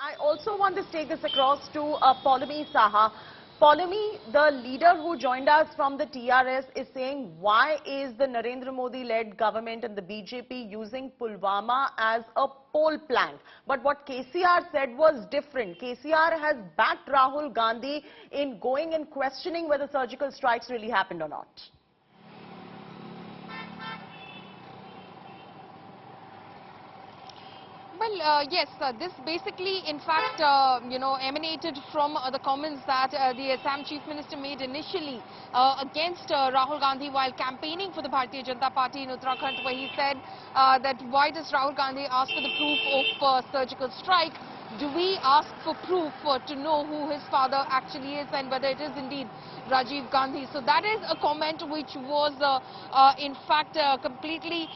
I also want to take this across to Paulami Saha. Paulami, the leader who joined us from the TRS is saying, why is the Narendra Modi-led government and the BJP using Pulwama as a poll plank? But what KCR said was different. KCR has backed Rahul Gandhi in going and questioning whether surgical strikes really happened or not. Well, yes, this basically, in fact, emanated from the comments that the Assam Chief Minister made initially against Rahul Gandhi while campaigning for the Bharatiya Janata Party in Uttarakhand, where he said that why does Rahul Gandhi ask for the proof of surgical strike? Do we ask for proof to know who his father actually is and whether it is indeed Rajiv Gandhi? So that is a comment which was in fact completely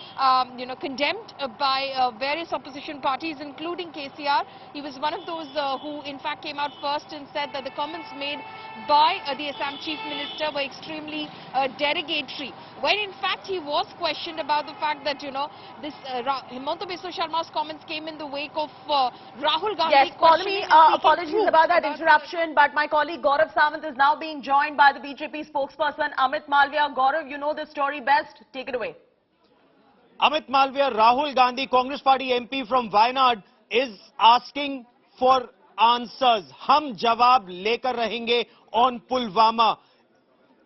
condemned by various opposition parties, including KCR. He was one of those who in fact came out first and said that the comments made by the Assam Chief Minister were extremely derogatory, when in fact he was questioned about the fact that this Himanta Biswa Sharma's comments came in the wake of Rahul Gandhi. Yes, Paulami, apologies about that interruption, but my colleague Gaurav Sawant is now being joined by the BJP spokesperson Amit Malviya. Gaurav, you know the story best. Take it away. Amit Malviya, Rahul Gandhi, Congress Party MP from Wayanad, is asking for answers. Hum jawab lekar rahenge on Pulwama.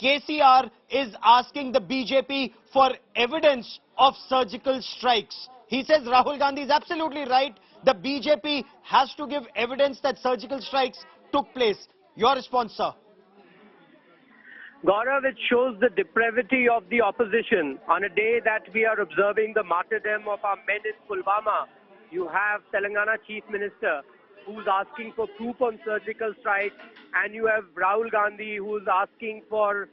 KCR is asking the BJP for evidence of surgical strikes. He says Rahul Gandhi is absolutely right. The BJP has to give evidence that surgical strikes took place. Your response, sir? Gaurav, it shows the depravity of the opposition. On a day that we are observing the martyrdom of our men in Pulwama, you have Telangana Chief Minister who's asking for proof on surgical strikes, and you have Rahul Gandhi who's asking for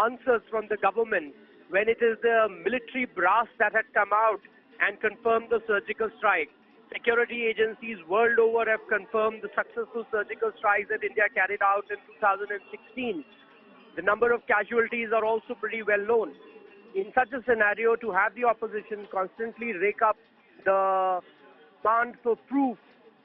answers from the government when it is the military brass that had come out and confirmed the surgical strike. Security agencies world over have confirmed the successful surgical strikes that India carried out in 2016. The number of casualties are also pretty well known. In such a scenario, to have the opposition constantly rake up the demand for proof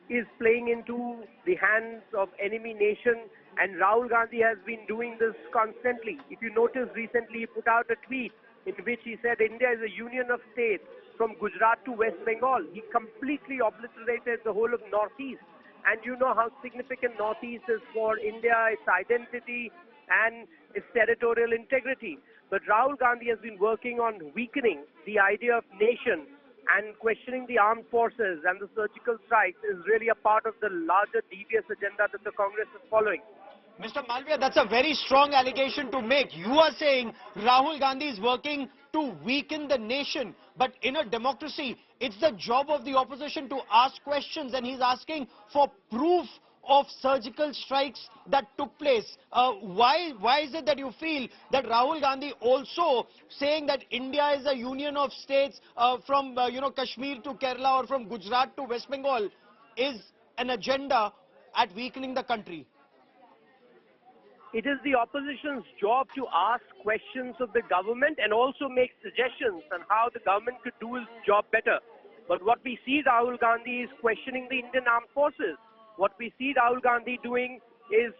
is playing into the hands of enemy nation, and Rahul Gandhi has been doing this constantly. If you notice, recently he put out a tweet in which he said India is a union of states from Gujarat to West Bengal. He completely obliterated the whole of Northeast. And you know how significant Northeast is for India, its identity and its territorial integrity. But Rahul Gandhi has been working on weakening the idea of nation, and questioning the armed forces and the surgical strikes is really a part of the larger devious agenda that the Congress is following. Mr. Malviya, that's a very strong allegation to make. You are saying Rahul Gandhi is working to weaken the nation. But in a democracy, it's the job of the opposition to ask questions, and he's asking for proof of surgical strikes that took place. Why is it that you feel that Rahul Gandhi also saying that India is a union of states from Kashmir to Kerala or from Gujarat to West Bengal is an agenda at weakening the country? It is the opposition's job to ask questions of the government and also make suggestions on how the government could do its job better. But what we see Rahul Gandhi is questioning the Indian Armed Forces. What we see Rahul Gandhi doing is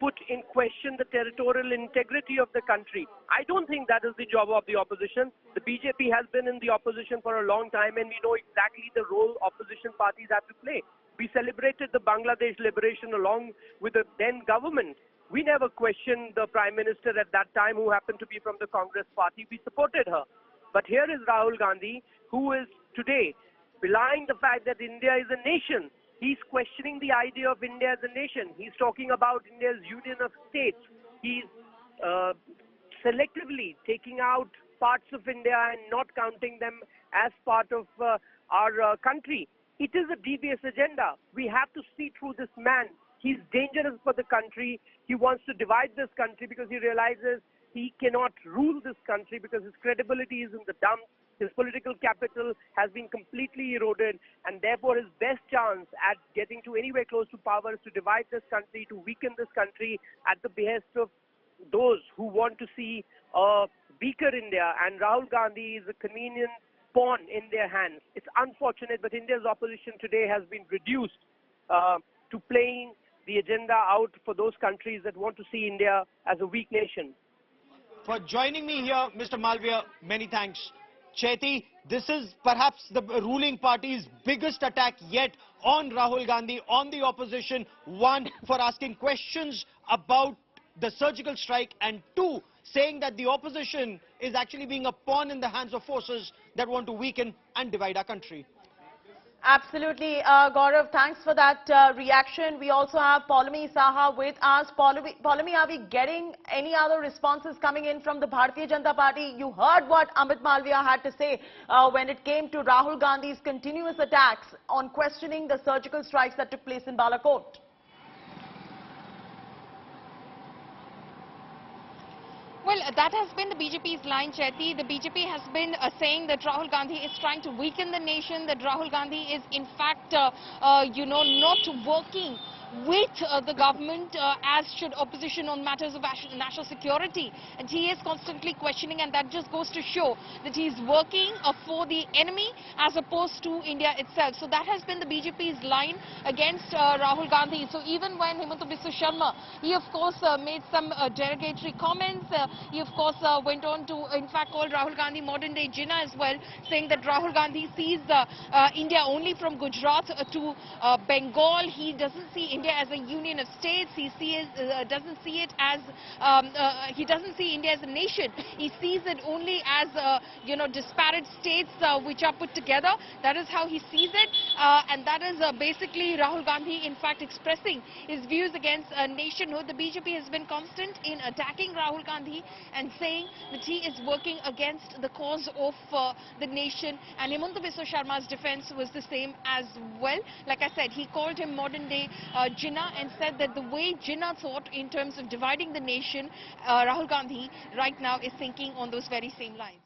put in question the territorial integrity of the country. I don't think that is the job of the opposition. The BJP has been in the opposition for a long time, and we know exactly the role opposition parties have to play. We celebrated the Bangladesh liberation along with the then government. We never questioned the Prime Minister at that time, who happened to be from the Congress party. We supported her. But here is Rahul Gandhi, who is today belying the fact that India is a nation. He's questioning the idea of India as a nation. He's talking about India's union of states. He's selectively taking out parts of India and not counting them as part of our country. It is a devious agenda. We have to see through this man. He's dangerous for the country. He wants to divide this country because he realizes he cannot rule this country because his credibility is in the dumps. His political capital has been completely eroded, and therefore his best chance at getting to anywhere close to power is to divide this country, to weaken this country at the behest of those who want to see a weaker India. And Rahul Gandhi is a convenient pawn in their hands. It's unfortunate, but India's opposition today has been reduced to playing the agenda out for those countries that want to see India as a weak nation. For joining me here, Mr. Malviya, many thanks. Chaiti, this is perhaps the ruling party's biggest attack yet on Rahul Gandhi, on the opposition. One, for asking questions about the surgical strike, and two, saying that the opposition is actually being a pawn in the hands of forces that want to weaken and divide our country. Absolutely, Gaurav, thanks for that reaction. We also have Paulami Saha with us. Paulami, are we getting any other responses coming in from the Bharatiya Janata Party? You heard what Amit Malviya had to say when it came to Rahul Gandhi's continuous attacks on questioning the surgical strikes that took place in Balakot. Well, that has been the BJP's line, Chaiti. The BJP has been saying that Rahul Gandhi is trying to weaken the nation, that Rahul Gandhi is in fact, not working with the government as should opposition on matters of national security. And he is constantly questioning, and that just goes to show that he is working for the enemy as opposed to India itself. So that has been the BJP's line against Rahul Gandhi. So even when Himanta Sarma, he of course made some derogatory comments. He of course went on to in fact call Rahul Gandhi modern day Jinnah as well, saying that Rahul Gandhi sees India only from Gujarat to Bengal. He doesn't see India as a union of states. He doesn't see it as he doesn't see India as a nation. He sees it only as disparate states which are put together. That is how he sees it, and that is basically Rahul Gandhi in fact expressing his views against nationhood. The BJP has been constant in attacking Rahul Gandhi and saying that he is working against the cause of the nation, and Himanta Sharma's defense was the same as well. Like I said, he called him modern day Jinnah and said that the way Jinnah thought in terms of dividing the nation, Rahul Gandhi right now is thinking on those very same lines.